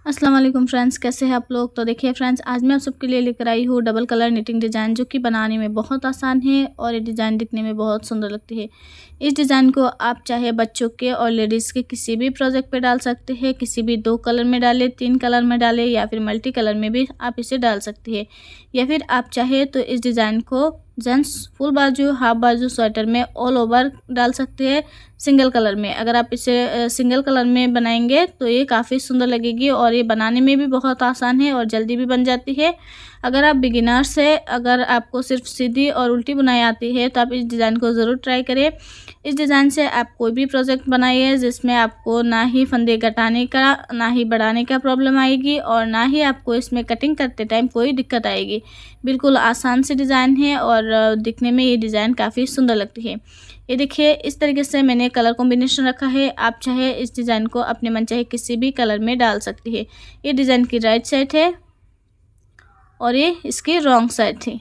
अस्सलाम वालेकुम फ्रेंड्स, कैसे हैं आप लोग। तो देखिए फ्रेंड्स, आज मैं आप सबके लिए लेकर आई हूँ डबल कलर निटिंग डिज़ाइन, जो कि बनाने में बहुत आसान है और ये डिज़ाइन दिखने में बहुत सुंदर लगती है। इस डिज़ाइन को आप चाहे बच्चों के और लेडीज़ के किसी भी प्रोजेक्ट पे डाल सकते हैं। किसी भी 2 कलर में डालें, 3 कलर में डालें या फिर मल्टी कलर में भी आप इसे डाल सकती है। या फिर आप चाहे तो इस डिज़ाइन को जेंट्स फुल बाजू, हाफ बाजू स्वेटर में ऑल ओवर डाल सकते हैं सिंगल कलर में। अगर आप इसे सिंगल कलर में बनाएंगे तो ये काफ़ी सुंदर लगेगी और ये बनाने में भी बहुत आसान है और जल्दी भी बन जाती है। अगर आप बिगिनर्स है, अगर आपको सिर्फ सीधी और उल्टी बुनाई आती है तो आप इस डिज़ाइन को ज़रूर ट्राई करें। इस डिज़ाइन से आप कोई भी प्रोजेक्ट बनाइए जिसमें आपको ना ही फंदे घटाने का, ना ही बढ़ाने का प्रॉब्लम आएगी और ना ही आपको इसमें कटिंग करते टाइम कोई दिक्कत आएगी। बिल्कुल आसान सी डिज़ाइन है और दिखने में ये डिज़ाइन काफ़ी सुंदर लगती है। ये देखिए, इस तरीके से मैंने कलर कॉम्बिनेशन रखा है। आप चाहे इस डिज़ाइन को अपने मन चाहे किसी भी कलर में डाल सकती है। ये डिज़ाइन की राइट साइड है और ये इसकी रॉन्ग साइड थी।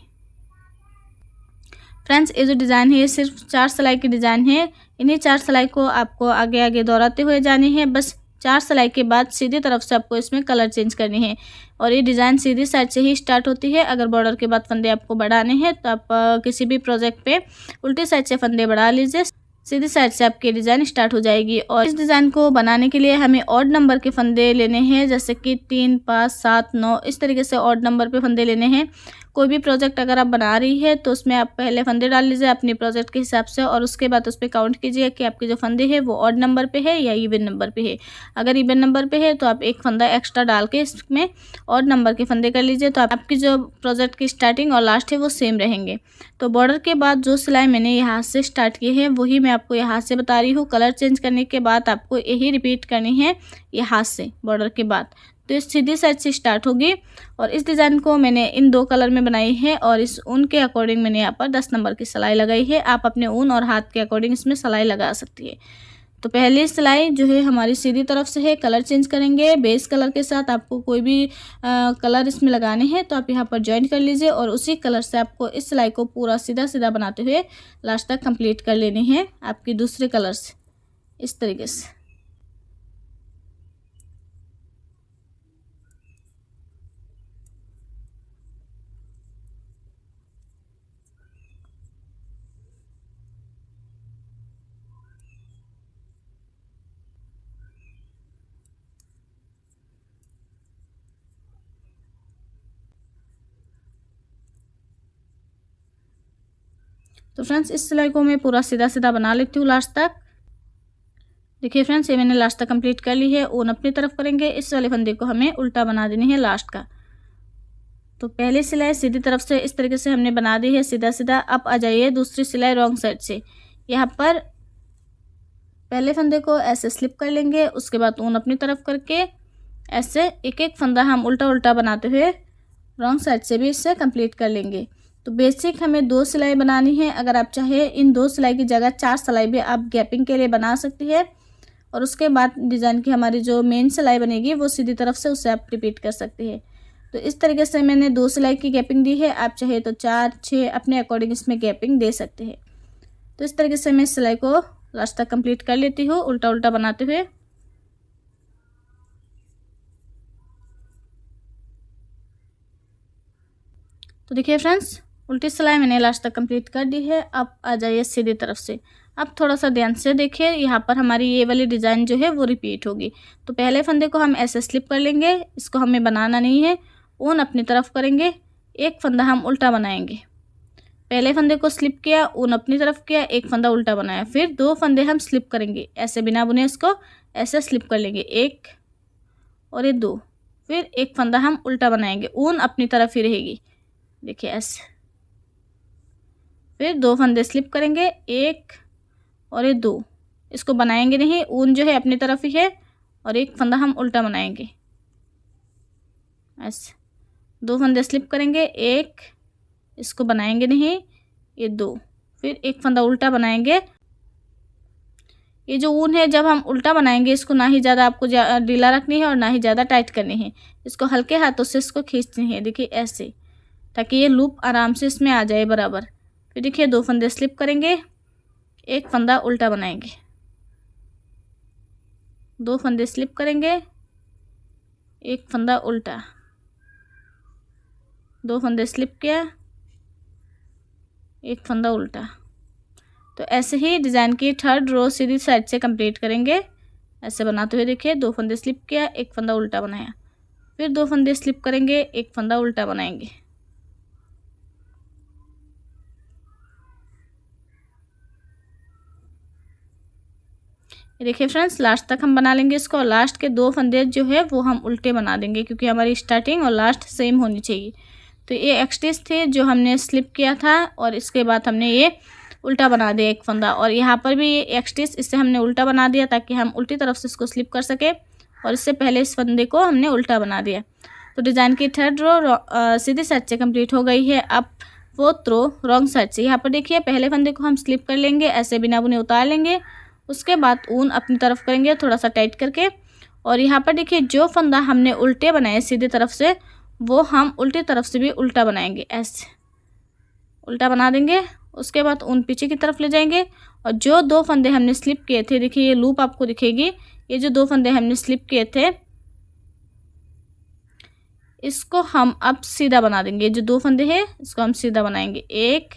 फ्रेंड्स, ये जो डिज़ाइन है ये सिर्फ 4 सिलाई की डिज़ाइन है। इन्हीं 4 सिलाई को आपको आगे आगे दोहराते हुए जानी है। बस 4 सिलाई के बाद सीधी तरफ से आपको इसमें कलर चेंज करनी है और ये डिज़ाइन सीधी साइड से ही स्टार्ट होती है। अगर बॉर्डर के बाद फंदे आपको बढ़ाने हैं तो आप किसी भी प्रोजेक्ट पे उल्टी साइड से फंदे बढ़ा लीजिए। सीधी साइड से आपकी डिज़ाइन स्टार्ट हो जाएगी। और इस डिज़ाइन को बनाने के लिए हमें ऑड नंबर के फंदे लेने हैं, जैसे कि 3, 5, 7, 9 इस तरीके से ऑड नंबर पे फंदे लेने हैं। कोई भी प्रोजेक्ट अगर आप बना रही है तो उसमें आप पहले फंदे डाल लीजिए अपने प्रोजेक्ट के हिसाब से और उसके बाद उस पर काउंट कीजिए कि आपके जो फंदे हैं वो ऑड नंबर पे है या इवन नंबर पे है। अगर इवन नंबर पे है तो आप एक फंदा एक्स्ट्रा डाल के इसमें ऑड नंबर के फंदे कर लीजिए, तो आपकी जो प्रोजेक्ट की स्टार्टिंग और लास्ट है वो सेम रहेंगे। तो बॉर्डर के बाद जो सिलाई मैंने यहाँ से स्टार्ट की है वही मैं आपको यहाँ से बता रही हूँ। कलर चेंज करने के बाद आपको यही रिपीट करनी है यहाँ से बॉर्डर के बाद। तो इस सीधी साइड से स्टार्ट होगी और इस डिज़ाइन को मैंने इन 2 कलर में बनाई है और इस ऊन के अकॉर्डिंग मैंने यहाँ पर 10 नंबर की सिलाई लगाई है। आप अपने ऊन और हाथ के अकॉर्डिंग इसमें सिलाई लगा सकती है। तो पहली सिलाई जो है हमारी सीधी तरफ से है। कलर चेंज करेंगे, बेस कलर के साथ आपको कोई भी कलर इसमें लगाने हैं तो आप यहाँ पर ज्वाइन कर लीजिए और उसी कलर से आपको इस सिलाई को पूरा सीधा सीधा बनाते हुए लास्ट तक कंप्लीट कर लेनी है आपकी दूसरे कलर से, इस तरीके से। तो फ्रेंड्स, इस सिलाई को मैं पूरा सीधा सीधा बना लेती हूँ लास्ट तक। देखिए फ्रेंड्स, ये मैंने लास्ट तक कंप्लीट कर ली है। ऊन अपनी तरफ करेंगे, इस वाले फंदे को हमें उल्टा बना देनी है लास्ट का। तो पहली सिलाई सीधी तरफ से इस तरीके से हमने बना दी है सीधा सीधा। अब आ जाइए दूसरी सिलाई रॉन्ग साइड से। यहाँ पर पहले फंदे को ऐसे स्लिप कर लेंगे, उसके बाद ऊन अपनी तरफ करके ऐसे एक एक फंदा हम उल्टा उल्टा बनाते हुए रॉन्ग साइड से भी इससे कंप्लीट कर लेंगे। तो बेसिक हमें 2 सिलाई बनानी है। अगर आप चाहे इन 2 सिलाई की जगह 4 सिलाई भी आप गैपिंग के लिए बना सकती है और उसके बाद डिज़ाइन की हमारी जो मेन सिलाई बनेगी वो सीधी तरफ से उसे आप रिपीट कर सकते हैं। तो इस तरीके से मैंने 2 सिलाई की गैपिंग दी है। आप चाहे तो 4, 6 अपने अकॉर्डिंग इसमें गैपिंग दे सकते हैं। तो इस तरीके से मैं सिलाई को लास्ट तक कंप्लीट कर लेती हूँ उल्टा उल्टा बनाते हुए। तो देखिए फ्रेंड्स, उल्टी सिलाई मैंने लास्ट तक कंप्लीट कर दी है। अब आ जाइए सीधी तरफ से। अब थोड़ा सा ध्यान से देखिए, यहाँ पर हमारी ये वाली डिज़ाइन जो है वो रिपीट होगी। तो पहले फंदे को हम ऐसे स्लिप कर लेंगे, इसको हमें बनाना नहीं है। ऊन अपनी तरफ करेंगे, एक फंदा हम उल्टा बनाएंगे। पहले फंदे को स्लिप किया, ऊन अपनी तरफ किया, एक फंदा उल्टा बनाया, फिर 2 फंदे हम स्लिप करेंगे ऐसे बिना बुने, इसको ऐसे स्लिप कर लेंगे, एक और ये 2, फिर एक फंदा हम उल्टा बनाएंगे, ऊन अपनी तरफ ही रहेगी, देखिए ऐसे। फिर 2 फंदे स्लिप करेंगे, एक और ये 2, इसको बनाएंगे नहीं, ऊन जो है अपनी तरफ ही है और एक फंदा हम उल्टा बनाएंगे ऐसे। 2 फंदे स्लिप करेंगे, एक, इसको बनाएंगे नहीं, ये 2, फिर एक फंदा उल्टा बनाएंगे। ये जो ऊन है जब हम उल्टा बनाएंगे इसको ना ही ज़्यादा आपको ढीला रखनी है और ना ही ज़्यादा टाइट करनी है। इसको हल्के हाथों से इसको खींचनी है, देखिए ऐसे, ताकि ये लूप आराम से इसमें आ जाए बराबर। फिर देखिए 2 फंदे स्लिप करेंगे, एक फंदा उल्टा बनाएंगे, 2 फंदे स्लिप करेंगे, एक फंदा उल्टा, 2 फंदे स्लिप किया, एक फंदा उल्टा। तो ऐसे ही डिज़ाइन की थर्ड रो सीधी साइड से कंप्लीट करेंगे। ऐसे बनाते हुए देखिए, 2 फंदे स्लिप किया, एक फंदा उल्टा बनाया, फिर 2 फंदे स्लिप करेंगे, एक फंदा उल्टा बनाएंगे। देखिए फ्रेंड्स, लास्ट तक हम बना लेंगे इसको, और लास्ट के 2 फंदे जो है वो हम उल्टे बना देंगे, क्योंकि हमारी स्टार्टिंग और लास्ट सेम होनी चाहिए। तो ये एक्स्ट्रीज थे जो हमने स्लिप किया था, और इसके बाद हमने ये उल्टा बना दिया एक फंदा, और यहाँ पर भी ये एक्स्ट्रीज इससे हमने उल्टा बना दिया ताकि हम उल्टी तरफ से इसको स्लिप कर सके, और इससे पहले इस फंदे को हमने उल्टा बना दिया। तो डिज़ाइन की थर्ड रो सीधी साइड से कंप्लीट हो गई है। अब फोर्थ रो रॉन्ग साइड से, यहाँ पर देखिए पहले फंदे को हम स्लिप कर लेंगे, ऐसे बिना बुने उतार लेंगे, उसके बाद ऊन अपनी तरफ करेंगे थोड़ा सा टाइट करके, और यहाँ पर देखिए जो फंदा हमने उल्टे बनाए सीधी तरफ से, वो हम उल्टी तरफ से भी उल्टा बनाएंगे, ऐसे उल्टा बना देंगे। उसके बाद ऊन पीछे की तरफ ले जाएंगे, और जो 2 फंदे हमने स्लिप किए थे, देखिए ये लूप आपको दिखेगी, ये जो 2 फंदे हमने स्लिप किए थे इसको हम अब सीधा बना देंगे। जो 2 फंदे हैं इसको हम सीधा बनाएंगे, 1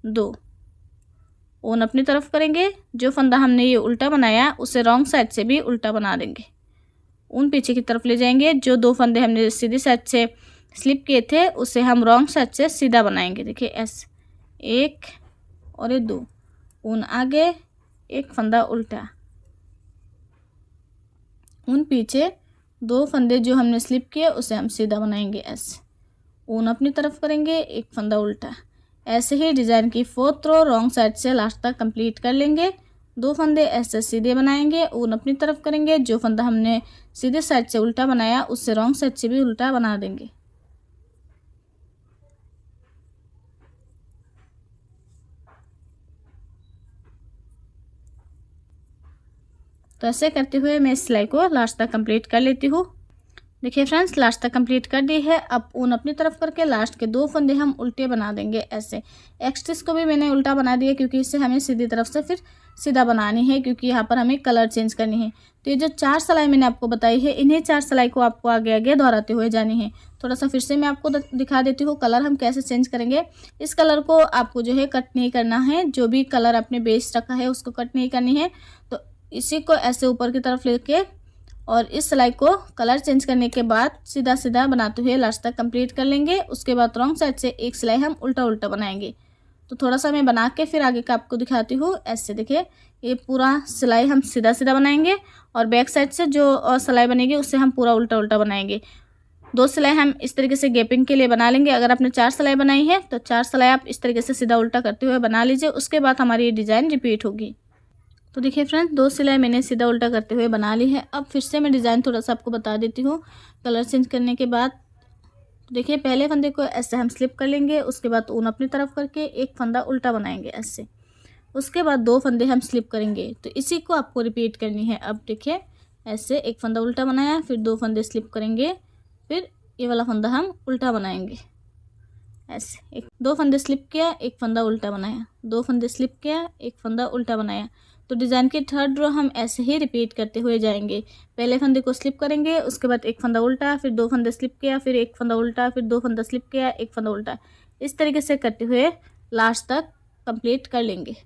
2, ऊन अपनी तरफ करेंगे, जो फंदा हमने ये उल्टा बनाया उसे रॉन्ग साइड से भी उल्टा बना देंगे, ऊन पीछे की तरफ ले जाएंगे। जो 2 फंदे हमने सीधी साइड से स्लिप किए थे उसे हम रॉन्ग साइड से सीधा बनाएंगे, देखिए ऐसे 1 और ये 2, ऊन आगे, एक फंदा उल्टा, ऊन पीछे, 2 फंदे जो हमने स्लिप किए उसे हम सीधा बनाएंगे, ऐसे ऊन अपनी तरफ करेंगे, एक फंदा उल्टा। ऐसे ही डिज़ाइन की फोर्थ रो रॉन्ग साइड से लास्ट तक कंप्लीट कर लेंगे। 2 फंदे ऐसे सीधे बनाएंगे, ऊन अपनी तरफ करेंगे, जो फंदा हमने सीधे साइड से उल्टा बनाया उससे रॉन्ग साइड से भी उल्टा बना देंगे। तो ऐसे करते हुए मैं इस सिलाई को लास्ट तक कंप्लीट कर लेती हूँ। देखिए फ्रेंड्स, लास्ट तक कंप्लीट कर दी है। अब ऊन अपनी तरफ करके लास्ट के 2 फंदे हम उल्टे बना देंगे, ऐसे। एक्स्ट्रीज को भी मैंने उल्टा बना दिया, क्योंकि इससे हमें सीधी तरफ से फिर सीधा बनानी है, क्योंकि यहाँ पर हमें कलर चेंज करनी है। तो ये जो 4 सिलाई मैंने आपको बताई है, इन्हीं 4 सिलाई को आपको आगे आगे दोहराते हुए जानी है। थोड़ा सा फिर से मैं आपको दिखा देती हूँ कलर हम कैसे चेंज करेंगे। इस कलर को आपको जो है कट नहीं करना है, जो भी कलर आपने बेस रखा है उसको कट नहीं करनी है। तो इसी को ऐसे ऊपर की तरफ लेके और इस सिलाई को कलर चेंज करने के बाद सीधा सीधा बनाते हुए लास्ट तक कंप्लीट कर लेंगे। उसके बाद रॉन्ग साइड से एक सिलाई हम उल्टा उल्टा बनाएंगे। तो थोड़ा सा मैं बना के फिर आगे का आपको दिखाती हूँ। ऐसे देखिए, ये पूरा सिलाई हम सीधा सीधा बनाएंगे, और बैक साइड से जो सिलाई बनेगी उससे हम पूरा उल्टा उल्टा बनाएंगे। 2 सिलाई हम इस तरीके से गैपिंग के लिए बना लेंगे। अगर आपने 4 सिलाई बनाई है तो 4 सिलाई आप इस तरीके से सीधा उल्टा करते हुए बना लीजिए। उसके बाद हमारी ये डिज़ाइन रिपीट होगी। तो देखिए फ्रेंड्स, 2 सिलाई मैंने सीधा उल्टा करते हुए बना ली है। अब फिर से मैं डिज़ाइन थोड़ा सा आपको बता देती हूँ कलर चेंज करने के बाद। तो देखिए, पहले फंदे को ऐसे हम स्लिप कर लेंगे, उसके बाद ऊन अपनी तरफ करके एक फंदा उल्टा बनाएंगे ऐसे। उसके बाद 2 फंदे हम स्लिप करेंगे। तो इसी को आपको रिपीट करनी है। अब देखिए, ऐसे एक फंदा उल्टा बनाया, फिर 2 फंदे स्लिप करेंगे, फिर ये वाला फंदा हम उल्टा बनाएंगे ऐसे। 2 फंदे स्लिप किया, एक फंदा उल्टा बनाया, 2 फंदे स्लिप किया, एक फंदा उल्टा बनाया। तो डिज़ाइन की थर्ड रो हम ऐसे ही रिपीट करते हुए जाएंगे। पहले फंदे को स्लिप करेंगे, उसके बाद एक फंदा उल्टा, फिर 2 फंदे स्लिप किया, फिर एक फंदा उल्टा, फिर 2 फंदा स्लिप किया, एक फंदा उल्टा। इस तरीके से करते हुए लास्ट तक कंप्लीट कर लेंगे।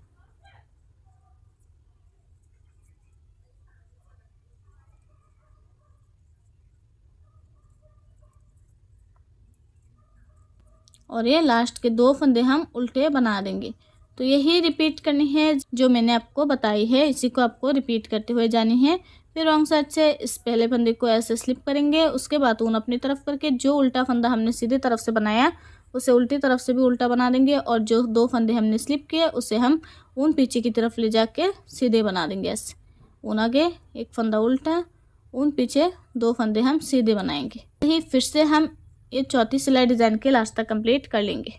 और ये लास्ट के 2 फंदे हम उल्टे बना देंगे। तो यही रिपीट करनी है जो मैंने आपको बताई है, इसी को आपको रिपीट करते हुए जानी है। फिर रॉन्ग साइड से इस पहले फंदे को ऐसे स्लिप करेंगे, उसके बाद ऊन अपनी तरफ करके जो उल्टा फंदा हमने सीधी तरफ से बनाया उसे उल्टी तरफ से भी उल्टा बना देंगे, और जो 2 फंदे हमने स्लिप किए उसे हम ऊन पीछे की तरफ ले जाके सीधे बना देंगे ऐसे। ऊन आगे, एक फंदा उल्टा, ऊन पीछे, 2 फंदे हम सीधे बनाएंगे। यही फिर से हम ये चौथी सिलाई डिज़ाइन के लास्ट तक कंप्लीट कर लेंगे।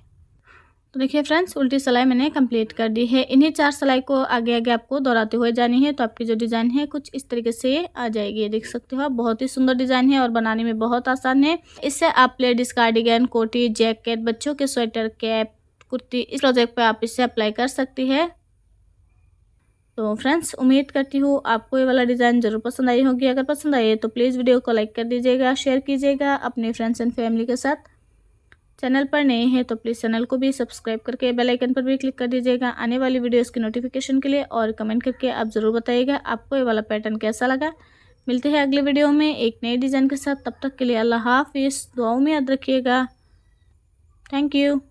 तो देखिए फ्रेंड्स, उल्टी सिलाई मैंने कंप्लीट कर दी है। इन्हीं 4 सिलाई को आगे आगे आपको दोहराते हुए जानी है। तो आपकी जो डिज़ाइन है कुछ इस तरीके से आ जाएगी। ये देख सकते हो आप, बहुत ही सुंदर डिज़ाइन है और बनाने में बहुत आसान है। इससे आप लेडीज़ कार्डिगन, कोटी, जैकेट, बच्चों के स्वेटर, कैप, कुर्ती, इस प्रोजेक्ट पर आप इसे अप्लाई कर सकती है। तो फ्रेंड्स उम्मीद करती हूँ आपको ये वाला डिज़ाइन ज़रूर पसंद आई होगी। अगर पसंद आई है तो प्लीज़ वीडियो को लाइक कर दीजिएगा, शेयर कीजिएगा अपने फ्रेंड्स एंड फैमिली के साथ। चैनल पर नए हैं तो प्लीज़ चैनल को भी सब्सक्राइब करके बेल आइकन पर भी क्लिक कर दीजिएगा आने वाली वीडियोस की नोटिफिकेशन के लिए। और कमेंट करके आप ज़रूर बताइएगा आपको ये वाला पैटर्न कैसा लगा। मिलते हैं अगले वीडियो में एक नए डिज़ाइन के साथ। तब तक के लिए अल्लाह हाफिज़। दुआओं में याद रखिएगा। Thank you.